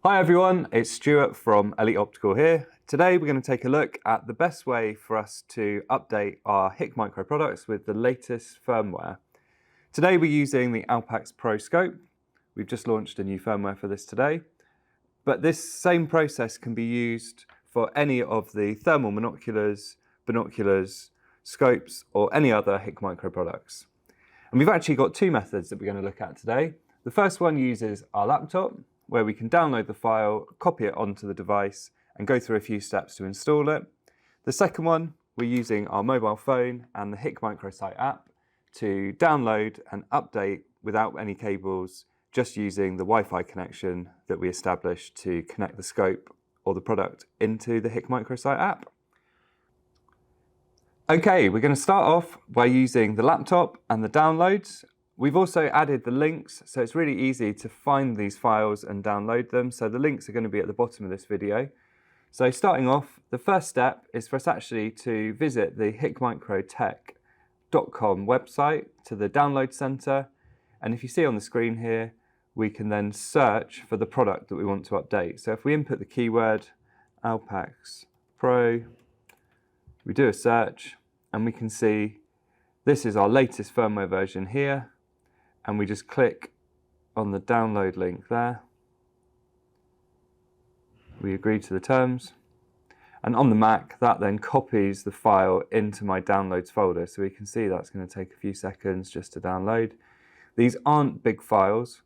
Hi everyone, it's Stuart from Elite Optical here. Today we're going to take a look at the best way for us to update our Hikmicro products with the latest firmware. Today we're using the Alpax Pro scope. We've just launched a new firmware for this today. But this same process can be used for any of the thermal monoculars, binoculars, scopes, or any other Hikmicro products. And we've actually got two methods that we're going to look at today. The first one uses our laptop, where we can download the file, copy it onto the device, and go through a few steps to install it. The second one, we're using our mobile phone and the Hikmicro Sight app to download and update without any cables, just using the Wi-Fi connection that we established to connect the scope or the product into the Hikmicro Sight app. Okay, we're going to start off by using the laptop and the downloads. We've also added the links, so it's really easy to find these files and download them. So the links are going to be at the bottom of this video. So starting off, the first step is for us actually to visit the hikmicrotech.com website to the download center. And if you see on the screen here, we can then search for the product that we want to update. So if we input the keyword Alpax Pro, we do a search and we can see this is our latest firmware version here. And we just click on the download link there. We agree to the terms. And on the Mac, that then copies the file into my downloads folder. So we can see that's going to take a few seconds just to download. These aren't big files,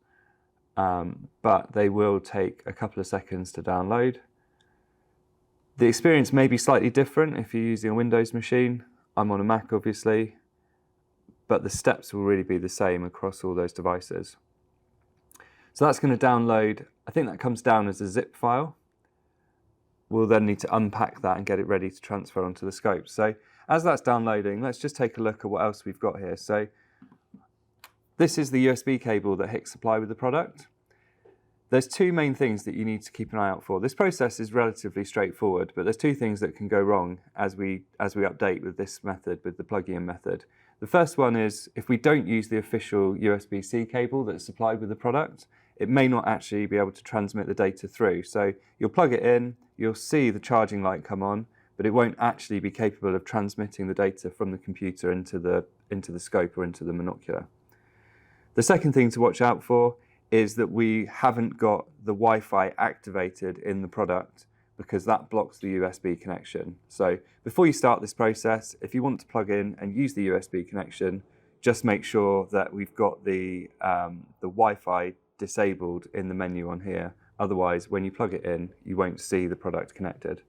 but they will take a couple of seconds to download. The experience may be slightly different if you're using a Windows machine. I'm on a Mac, obviously. But the steps will really be the same across all those devices. So that's going to download, I think that comes down as a zip file. We'll then need to unpack that and get it ready to transfer onto the scope. So as that's downloading, let's just take a look at what else we've got here. So this is the USB cable that HIK supply with the product. There's two main things that you need to keep an eye out for. This process is relatively straightforward, but there's two things that can go wrong as we update with this method, with the plug-in method. The first one is if we don't use the official USB-C cable that's supplied with the product, it may not actually be able to transmit the data through. So you'll plug it in, you'll see the charging light come on, but it won't actually be capable of transmitting the data from the computer into the scope or into the monocular. The second thing to watch out for is that we haven't got the Wi-Fi activated in the product because that blocks the USB connection. So before you start this process, if you want to plug in and use the USB connection, just make sure that we've got the Wi-Fi disabled in the menu on here. Otherwise, when you plug it in, you won't see the product connected.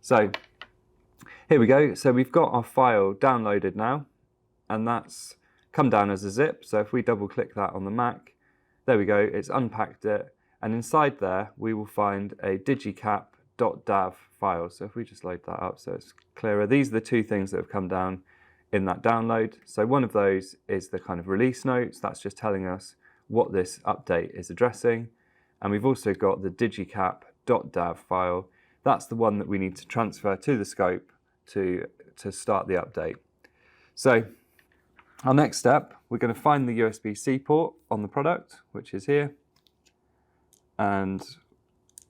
So here we go. So we've got our file downloaded now, and that's come down as a zip. So if we double click that on the Mac, there we go, it's unpacked it. And inside there, we will find a digicap.dav file. So if we just load that up so it's clearer, these are the two things that have come down in that download. So one of those is the kind of release notes. That's just telling us what this update is addressing. And we've also got the digicap.dav file. That's the one that we need to transfer to the scope to start the update. So our next step, we're going to find the USB-C port on the product, which is here. And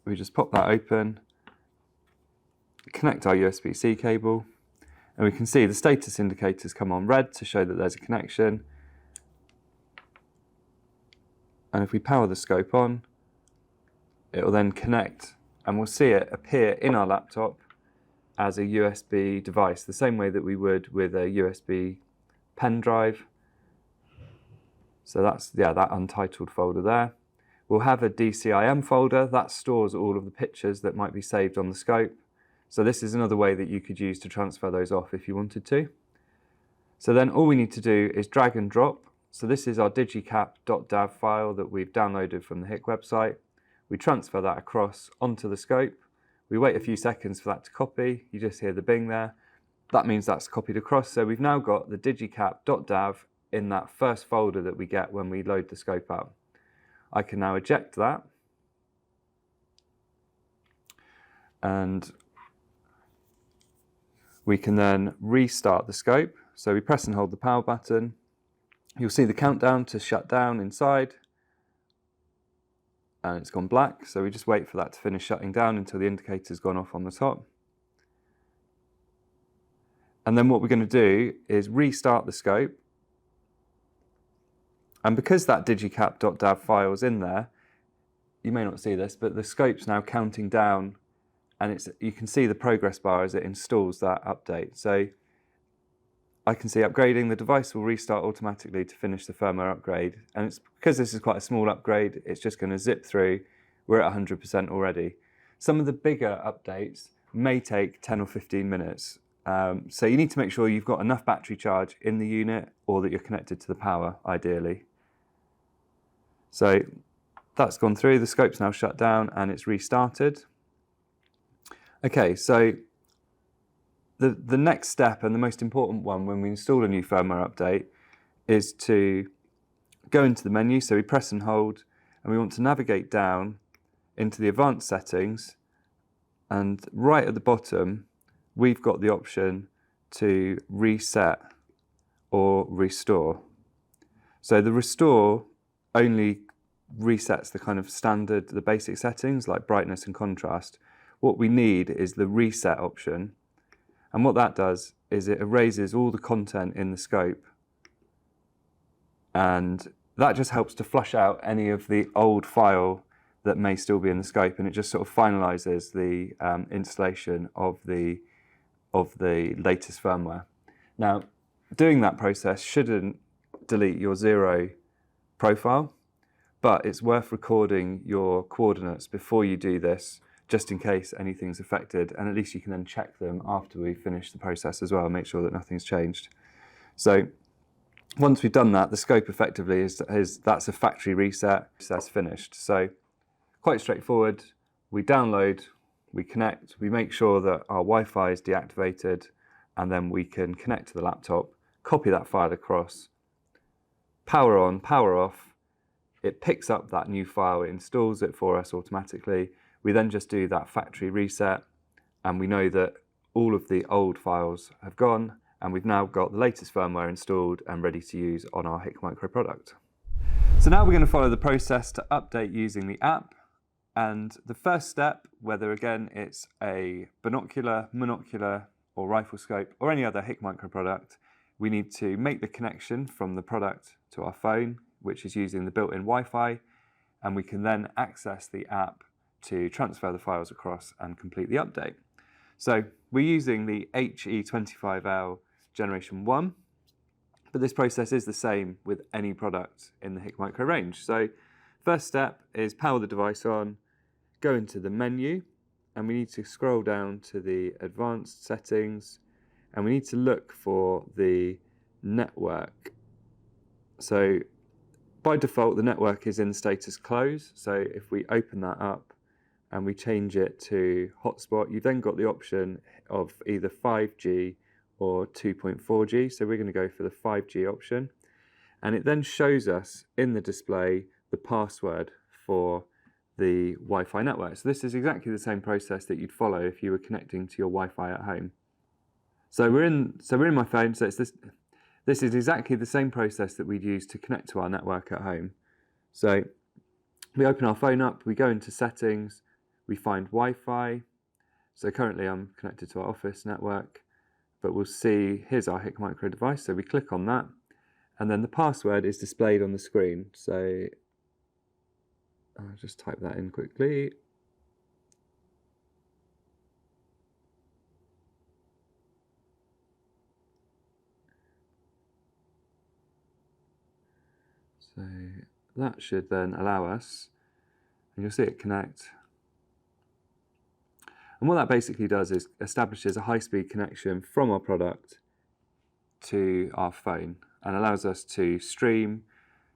we just pop that open, connect our USB-C cable, and we can see the status indicators come on red to show that there's a connection. And if we power the scope on, it will then connect, and we'll see it appear in our laptop as a USB device, the same way that we would with a USB pen drive. So that's that untitled folder there. We'll have a DCIM folder that stores all of the pictures that might be saved on the scope. So this is another way that you could use to transfer those off if you wanted to. So then all we need to do is drag and drop. So this is our digicap.dav file that we've downloaded from the HIK website. We transfer that across onto the scope. We wait a few seconds for that to copy. You just hear the bing there. That means that's copied across. So we've now got the digicap.dav in that first folder that we get when we load the scope up. I can now eject that. And we can then restart the scope. So we press and hold the power button. You'll see the countdown to shut down inside. and it's gone black, so we just wait for that to finish shutting down until the indicator's gone off on the top. And then what we're going to do is restart the scope. And because that digicap.dav file is in there, you may not see this, but the scope's now counting down, and you can see the progress bar as it installs that update. So I can see upgrading, the device will restart automatically to finish the firmware upgrade. And it's because this is quite a small upgrade, it's just going to zip through. We're at 100% already. Some of the bigger updates may take 10 or 15 minutes. So you need to make sure you've got enough battery charge in the unit, or that you're connected to the power, ideally. So that's gone through, the scope's now shut down and it's restarted. Okay, so the next step, and the most important one when we install a new firmware update, is to go into the menu. So we press and hold, and we want to navigate down into the advanced settings, and right at the bottom we've got the option to reset or restore. So the restore only resets the kind of standard, the basic settings like brightness and contrast. What we need is the reset option, and what that does is it erases all the content in the scope, and that just helps to flush out any of the old file that may still be in the scope, and it just sort of finalizes the installation of the latest firmware. Now, doing that process shouldn't delete your 0 profile, but it's worth recording your coordinates before you do this, just in case anything's affected, and at least you can then check them after we finish the process as well, make sure that nothing's changed. So once we've done that, the scope effectively that's a factory reset, that's finished. So quite straightforward. We download, we connect, we make sure that our Wi-Fi is deactivated, and then we can connect to the laptop, copy that file across, power on, power off. It picks up that new file, it installs it for us automatically. We then just do that factory reset, and we know that all of the old files have gone, and we've now got the latest firmware installed and ready to use on our Hikmicro product. So now we're going to follow the process to update using the app. And the first step, whether again it's a binocular, monocular or rifle scope or any other Hikmicro product, we need to make the connection from the product to our phone, which is using the built-in Wi-Fi, and we can then access the app to transfer the files across and complete the update. So we're using the HE25L Generation 1, but this process is the same with any product in the Hikmicro range. So first step is power the device on, go into the menu, and we need to scroll down to the advanced settings, and we need to look for the network. So by default, the network is in status close. So if we open that up and we change it to hotspot, you've then got the option of either 5G or 2.4G. So we're going to go for the 5G option. And it then shows us in the display the password for the Wi-Fi network. So this is exactly the same process that you'd follow if you were connecting to your Wi-Fi at home. So we're in my phone. So it's this is exactly the same process that we'd use to connect to our network at home. So we open our phone up, we go into settings, we find Wi-Fi. So currently I'm connected to our office network, but we'll see here's our Hikmicro device. So we click on that, and then the password is displayed on the screen. So I'll just type that in quickly. So that should then allow us, and you'll see it connect. And what that basically does is establishes a high-speed connection from our product to our phone and allows us to stream,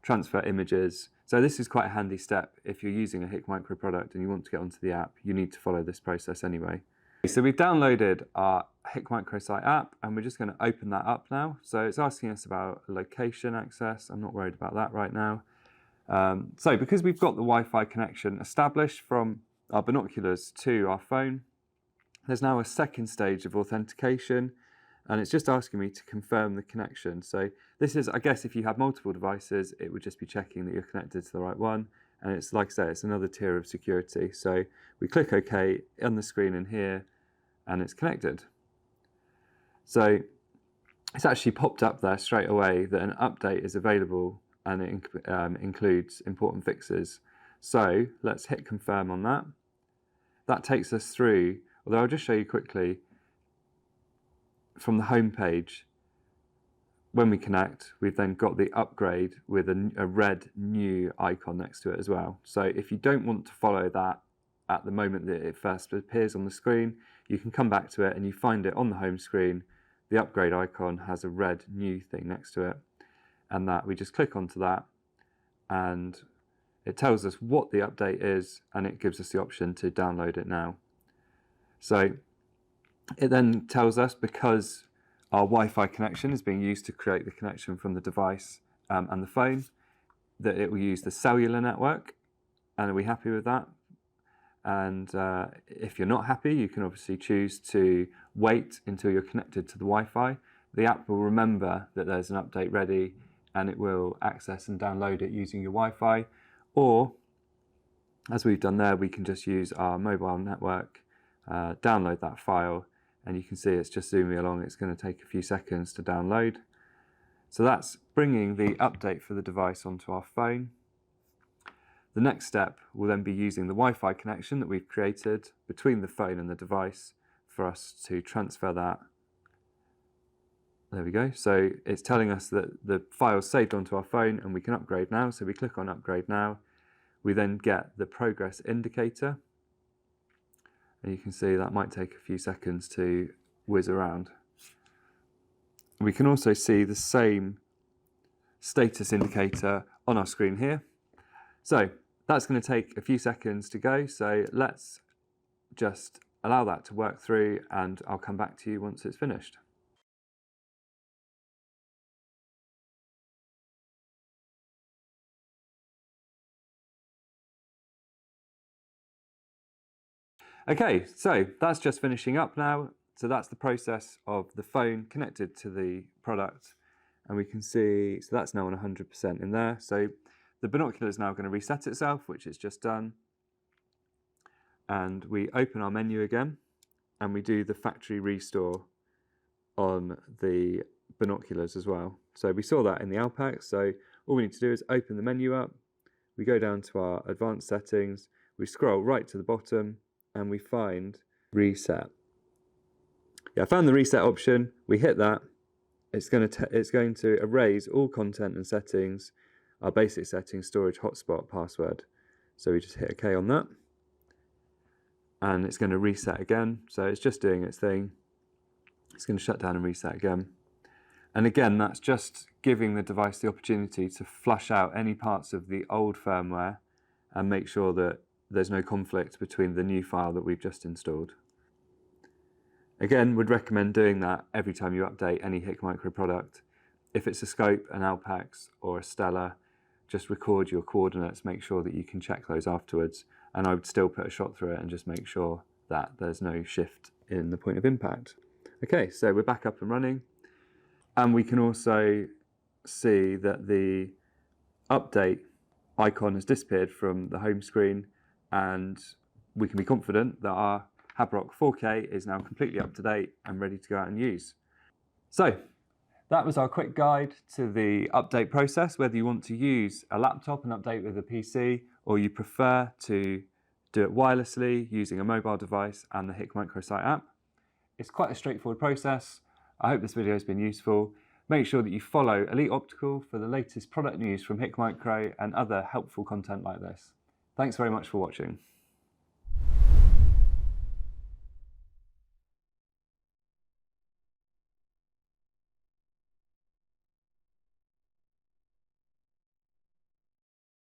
transfer images. So this is quite a handy step if you're using a Hikmicro product and you want to get onto the app. You need to follow this process anyway. So we've downloaded our Hikmicro Sight app, and we're just going to open that up now. So it's asking us about location access. I'm not worried about that right now. So because we've got the Wi-Fi connection established from our binoculars to our phone, there's now a second stage of authentication, and it's just asking me to confirm the connection. So this is, I guess, if you have multiple devices, it would just be checking that you're connected to the right one. and it's like I say, it's another tier of security. So we click OK on the screen in here, and it's connected. So it's actually popped up there straight away that an update is available, and it includes important fixes. So let's hit confirm on that. That takes us through, although I'll just show you quickly from the home page. When we connect, we've then got the upgrade with a red new icon next to it as well. So if you don't want to follow that at the moment that it first appears on the screen, you can come back to it and you find it on the home screen. The upgrade icon has a red new thing next to it, and that we just click onto that, and it tells us what the update is, and it gives us the option to download it now. So it then tells us, because our Wi-Fi connection is being used to create the connection from the device and the phone, that it will use the cellular network. And are we happy with that? And if you're not happy, you can obviously choose to wait until you're connected to the Wi-Fi. The app will remember that there's an update ready, and it will access and download it using your Wi-Fi. Or, as we've done there, we can just use our mobile network, download that file, and you can see it's just zooming along. It's going to take a few seconds to download. So that's bringing the update for the device onto our phone. The next step will then be using the Wi-Fi connection that we've created between the phone and the device for us to transfer that. There we go. So it's telling us that the file's saved onto our phone and we can upgrade now. So we click on upgrade now. We then get the progress indicator. And you can see that might take a few seconds to whiz around. We can also see the same status indicator on our screen here. So that's going to take a few seconds to go. So let's just allow that to work through, and I'll come back to you once it's finished. Okay, so that's just finishing up now. So that's the process of the phone connected to the product, and we can see, so that's now on 100% in there. So the binocular is now going to reset itself, which it's just done. And we open our menu again, and we do the factory restore on the binoculars as well. So we saw that in the Alpax. So all we need to do is open the menu up. We go down to our advanced settings. We scroll right to the bottom, and we find reset. Yeah, I found the reset option. We hit that. It's going to erase all content and settings, our basic settings, storage, hotspot, password. So we just hit OK on that, and it's going to reset again. So it's just doing its thing. It's going to shut down and reset again. And again, that's just giving the device the opportunity to flush out any parts of the old firmware and make sure that there's no conflict between the new file that we've just installed. Again, would recommend doing that every time you update any Hikmicro product. If it's a scope, an Alpax, or a Stella, just record your coordinates, make sure that you can check those afterwards. And I would still put a shot through it and just make sure that there's no shift in the point of impact. Okay, so we're back up and running. And we can also see that the update icon has disappeared from the home screen, and we can be confident that our Hikmicro 4K is now completely up to date and ready to go out and use. So that was our quick guide to the update process, whether you want to use a laptop and update with a PC, or you prefer to do it wirelessly using a mobile device and the Hikmicro Sight app. It's quite a straightforward process. I hope this video has been useful. Make sure that you follow Elite Optical for the latest product news from Hikmicro and other helpful content like this. Thanks very much for watching.